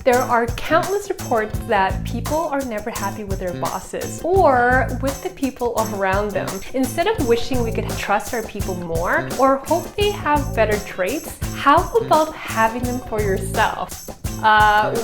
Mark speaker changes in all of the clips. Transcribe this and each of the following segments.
Speaker 1: There are countless reports that people are never happy with their bosses or with the people around them. Instead of wishing we could trust our people more or hope they have better traits, how about having them for yourself?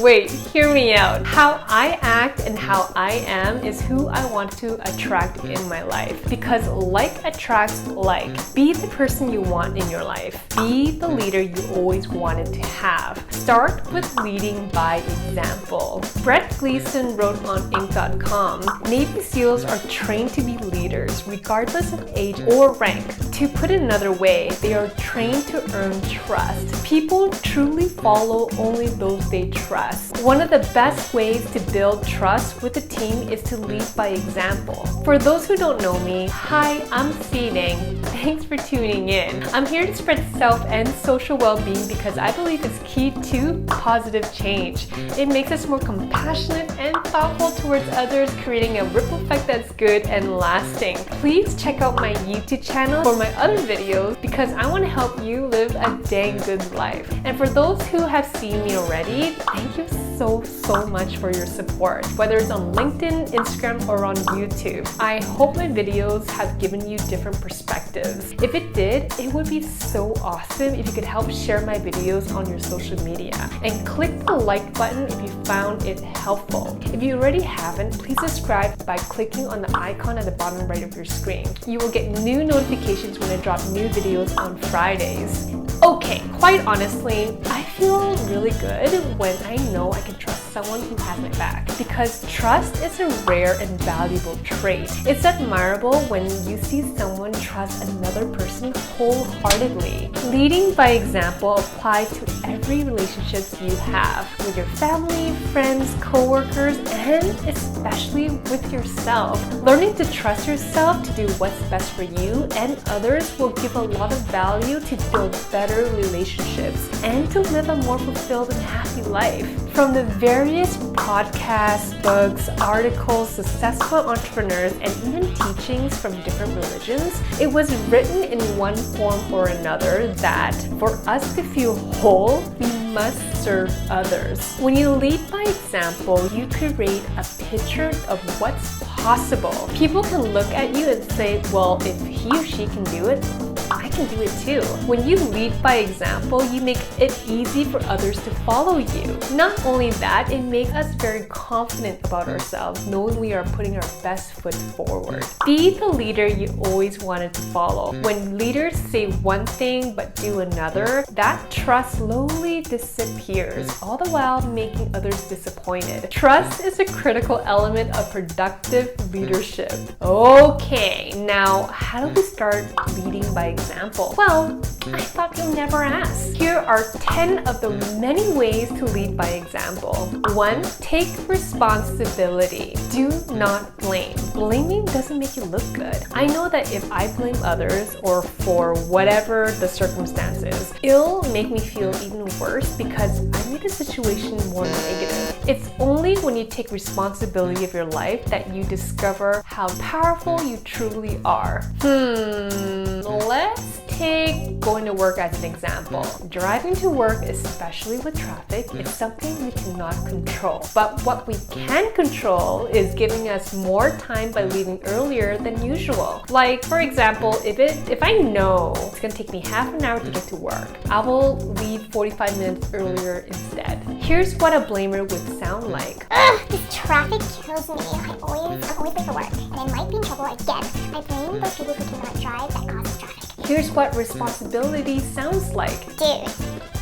Speaker 1: Wait, hear me out. How I act and how I am is who I want to attract in my life. Because like attracts like. Be the person you want in your life. Be the leader you always wanted to have. Start with leading by example. Brett Gleason wrote on Inc.com, Navy SEALs are trained to be leaders regardless of age or rank. To put it another way, they are trained to earn trust. People truly follow only those they trust. One of the best ways to build trust with a team is to lead by example. For those who don't know me, hi, I'm Feeding. Thanks for tuning in. I'm here to spread self and social well-being because I believe it's key to positive change. It makes us more compassionate and thoughtful towards others, creating a ripple effect that's good and lasting. Please check out my YouTube channel for my other videos because I want to help you live a dang good life. And for those who have seen me already, thank you so much for your support, whether it's on LinkedIn, Instagram, or on YouTube. I hope my videos have given you different perspectives. If it did, it would be so awesome if you could help share my videos on your social media and click the like button if you found it helpful. If you already haven't, please subscribe by clicking on the icon at the bottom right of your screen. You will get new notifications when I drop new videos on Fridays. Okay, quite honestly, I feel really good when I know I can trust someone who has my back because trust is a rare and valuable trait. It's admirable when you see someone trust another person wholeheartedly. Leading by example applies to every relationship you have with your family, friends, co-workers, and especially with yourself. Learning to trust yourself to do what's best for you and others will give a lot of value to build better relationships and to live a more fulfilled and happy life. From the various podcasts, books, articles, successful entrepreneurs, and even teachings from different religions, it was written in one form or another that for us to feel whole, we must serve others. When you lead by example, you create a picture of what's possible. People can look at you and say, well, if he or she can do it, I can do it too. When you lead by example, you make it easy for others to follow you. Not only that, it makes us very confident about ourselves, knowing we are putting our best foot forward. Be the leader you always wanted to follow. When leaders say one thing but do another, that trust slowly disappears, all the while making others disappointed. Trust is a critical element of productive leadership. Okay, now how do we start leading by example? Well, I thought you'd never ask. Here are 10 of the many ways to lead by example. 1. Take responsibility. Do not blame. Blaming doesn't make you look good. I know that if I blame others or for whatever the circumstances, it'll make me feel even worse because I made the situation more negative. It's only when you take responsibility of your life that you discover how powerful you truly are. Let's take going to work as an example. Driving to work, especially with traffic, is something we cannot control. But what we can control is giving us more time by leaving earlier than usual. Like, for example, if I know it's gonna take me half an hour to get to work, I will leave 45 minutes earlier instead. Here's what a blamer would sound like.
Speaker 2: Ugh, this traffic kills me. I'm always late for work, and I might be in trouble again. I blame those people who cannot drive that causes traffic.
Speaker 1: Here's what responsibility sounds like.
Speaker 2: Dude,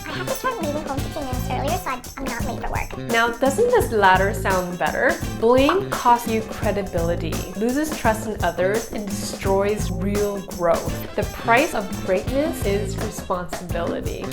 Speaker 2: I have to start leaving home 15 minutes earlier so I'm not late for work.
Speaker 1: Now, doesn't this latter sound better? Blame costs you credibility, loses trust in others, and destroys real growth. The price of greatness is responsibility.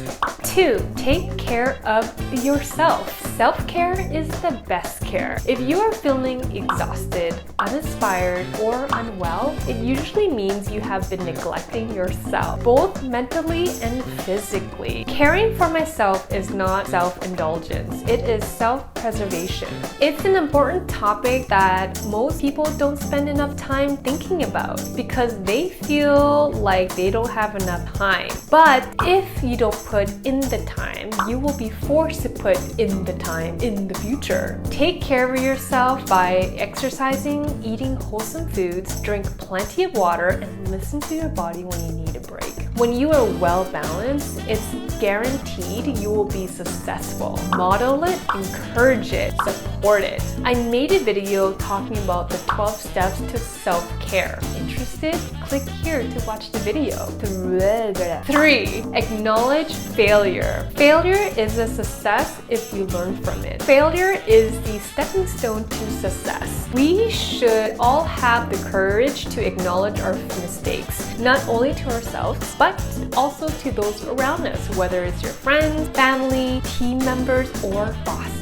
Speaker 1: 2. Take care of yourself. Self-care is the best care. If you are feeling exhausted, uninspired, or unwell, it usually means you have been neglecting yourself, both mentally and physically. Caring for myself is not self-indulgence. It is self-preservation. It's an important topic that most people don't spend enough time thinking about because they feel like they don't have enough time. But if you don't put in the time, you will be forced to put in the time in the future. Take care of yourself by exercising, eating wholesome foods, drink plenty of water, and listen to your body when you need a break. When you are well balanced, it's guaranteed you will be successful. Model it, encourage it, support it. I made a video talking about the 12 steps to self-care. Interested? Click here to watch the video. 3. Acknowledge failure. Failure is a success if we learn from it. Failure is the stepping stone to success. We should all have the courage to acknowledge our mistakes, not only to ourselves, but also to those around us, whether it's your friends, family, team members, or bosses.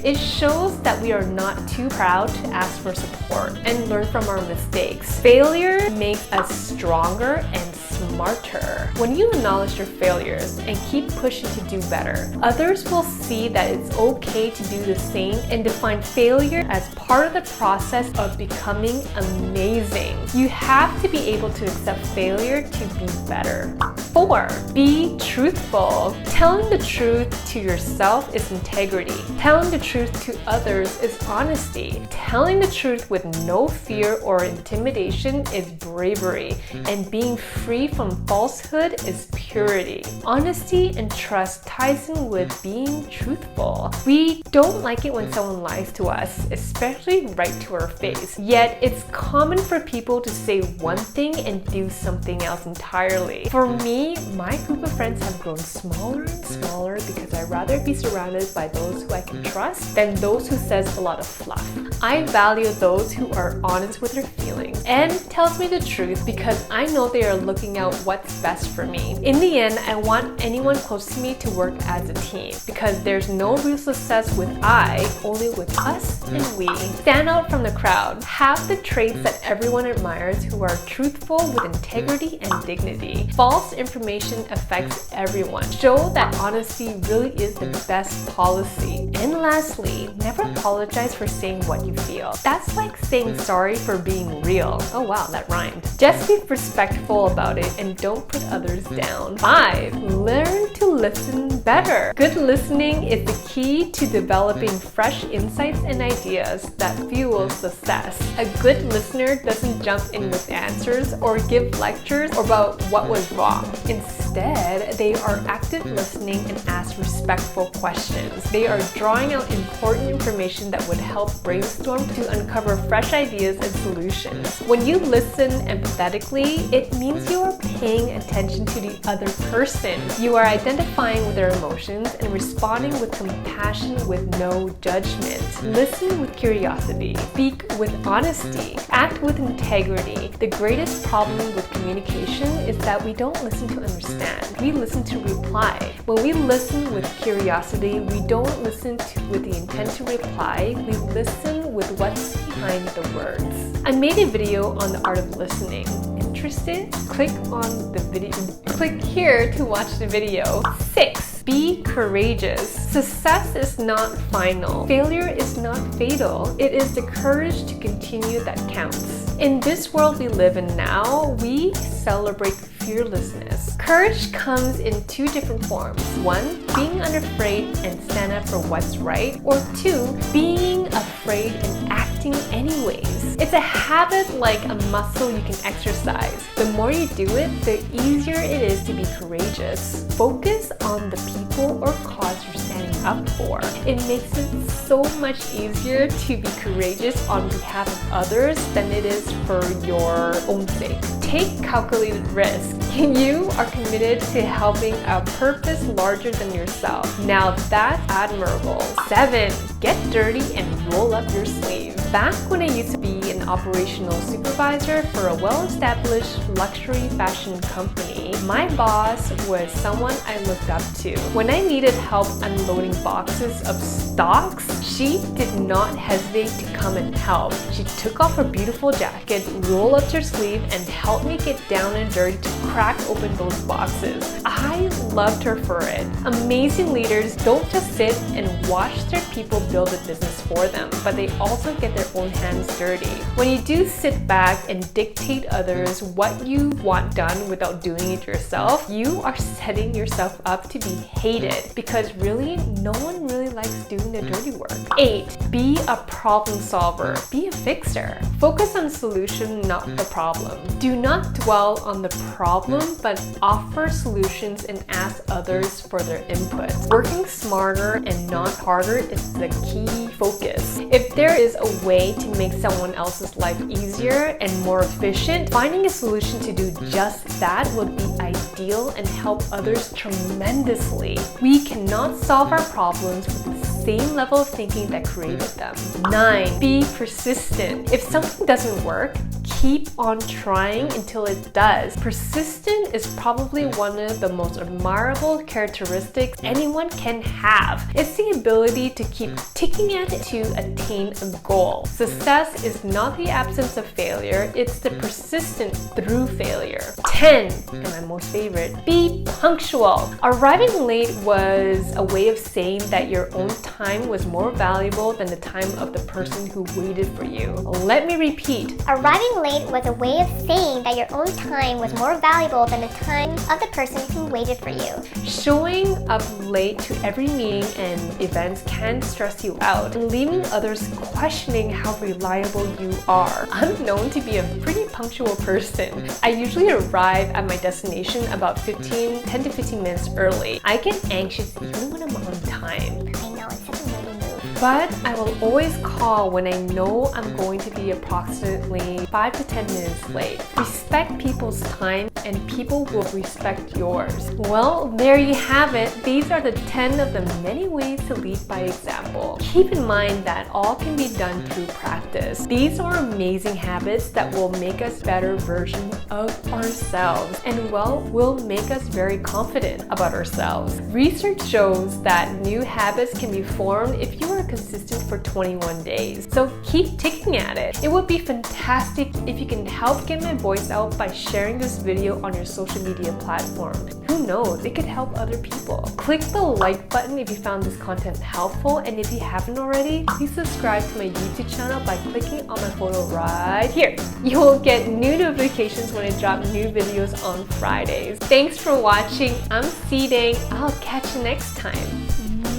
Speaker 1: It shows that we are not too proud to ask for support and learn from our mistakes. Failure makes us stronger and smarter. When you acknowledge your failures and keep pushing to do better, others will see that it's okay to do the same and define failure as part of the process of becoming amazing. You have to be able to accept failure to be better. 4. Be truthful. Telling the truth to yourself is integrity. Telling the truth to others is honesty. Telling the truth with no fear or intimidation is bravery. And being free from falsehood is purity. Honesty and trust ties in with being truthful. We don't like it when someone lies to us, especially right to our face. Yet it's common for people to say one thing and do something else entirely. For me, my group of friends have grown smaller and smaller because I'd rather be surrounded by those who I can trust than those who says a lot of fluff. I value those who are honest with their feelings and tells me the truth because I know they are looking out what's best for me. In the end, I want anyone close to me to work as a team because there's no real success with I, only with us and we. Stand out from the crowd. Have the traits that everyone admires who are truthful with integrity and dignity. False information affects everyone. Show that honesty really is the best policy. And lastly, never apologize for saying what you feel. That's like saying sorry for being real. Oh wow, that rhymed. Just be respectful about it and don't put others down. 5. Learn to listen better. Good listening is the key to developing fresh insights and ideas that fuel success. A good listener doesn't jump in with answers or give lectures about what was wrong. Instead, they are active listening and ask respectful questions. They are drawing out important information that would help brainstorm to uncover fresh ideas and solutions. When you listen empathetically, it means you are paying attention to the other person. You are identifying with their emotions and responding with compassion with no judgment. Listen with curiosity. Speak with honesty. Act with integrity. The greatest problem with communication is that we don't listen to understand. We listen to reply. When we listen with curiosity, we don't listen with the intent to reply. We listen with what's behind the words. I made a video on the art of listening. Interested? Click on the video. Click here to watch the video. 6. Be courageous. Success is not final. Failure is not fatal. It is the courage to continue that counts. In this world we live in now, we celebrate fearlessness. Courage comes in 2 different forms. 1, being unafraid and stand up for what's right. Or 2, being afraid and acting anyways. It's a habit like a muscle you can exercise. The more you do it, the easier it is to be courageous. Focus on the people or cause you're standing up for. It makes it so much easier to be courageous on behalf of others than it is for your own sake. Take calculated risk. You are committed to helping a purpose larger than yourself. Now that's admirable. 7. Get dirty and roll up your sleeves. Back when I used to be an an operational supervisor for a well-established luxury fashion company. My boss was someone I looked up to. When I needed help unloading boxes of stocks, she did not hesitate to come and help. She took off her beautiful jacket, rolled up her sleeve, and helped me get down and dirty to crack open those boxes. I loved her for it. Amazing leaders don't just sit and watch their people build a business for them, but they also get their own hands dirty. When you do sit back and dictate others what you want done without doing it yourself, you are setting yourself up to be hated, because really, no one really likes doing the dirty work. 8. Be a problem solver. Be a fixer. Focus on the solution, not the problem. Do not dwell on the problem, but offer solutions and ask others for their input. Working smarter and not harder is the key focus. If there is a way to make someone else's life easier and more efficient, finding a solution to do just that would be ideal and help others tremendously. We cannot solve our problems with the same level of thinking that created them. 9. Be persistent. If something doesn't work, keep on trying until it does. Persistent is probably one of the most admirable characteristics anyone can have. It's the ability to keep ticking at it to attain a goal. Success is not the absence of failure, it's the persistence through failure. 10, and my most favorite, be punctual. Arriving late was a way of saying that your own time was more valuable than the time of the person who waited for you. Let me repeat.
Speaker 2: Arriving late was a way of saying that your own time was more valuable than the time of the person who waited for you.
Speaker 1: Showing up late to every meeting and events can stress you out, and leaving others questioning how reliable you are. I'm known to be a pretty punctual person. I usually arrive at my destination about 10 to 15 minutes early. I get anxious even when I'm on time.
Speaker 2: I know, it's such a nerdy move.
Speaker 1: But I will always call when I know I'm going to be approximately 5 to 10 minutes late. Respect people's time and people will respect yours. Well, there you have it. These are the 10 of the many ways to lead by example. Keep in mind that all can be done through practice. These are amazing habits that will make us better versions of ourselves and will make us very confident about ourselves. Research shows that new habits can be formed if you are consistent for 21 days. So keep ticking at it. It would be fantastic if you can help get my voice out by sharing this video on your social media platform. Who knows, it could help other people. Click the like button if you found this content helpful, and if you haven't already, please subscribe to my YouTube channel by clicking on my photo right here. You will get new notifications when I drop new videos on Fridays. Thanks for watching. I'm C-Dang. I'll catch you next time.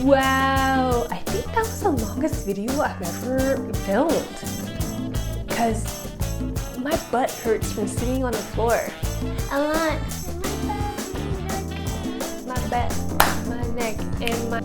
Speaker 1: Wow, I think that was the longest video I've ever filmed, because my butt hurts from sitting on the floor a lot. My back, my neck, and my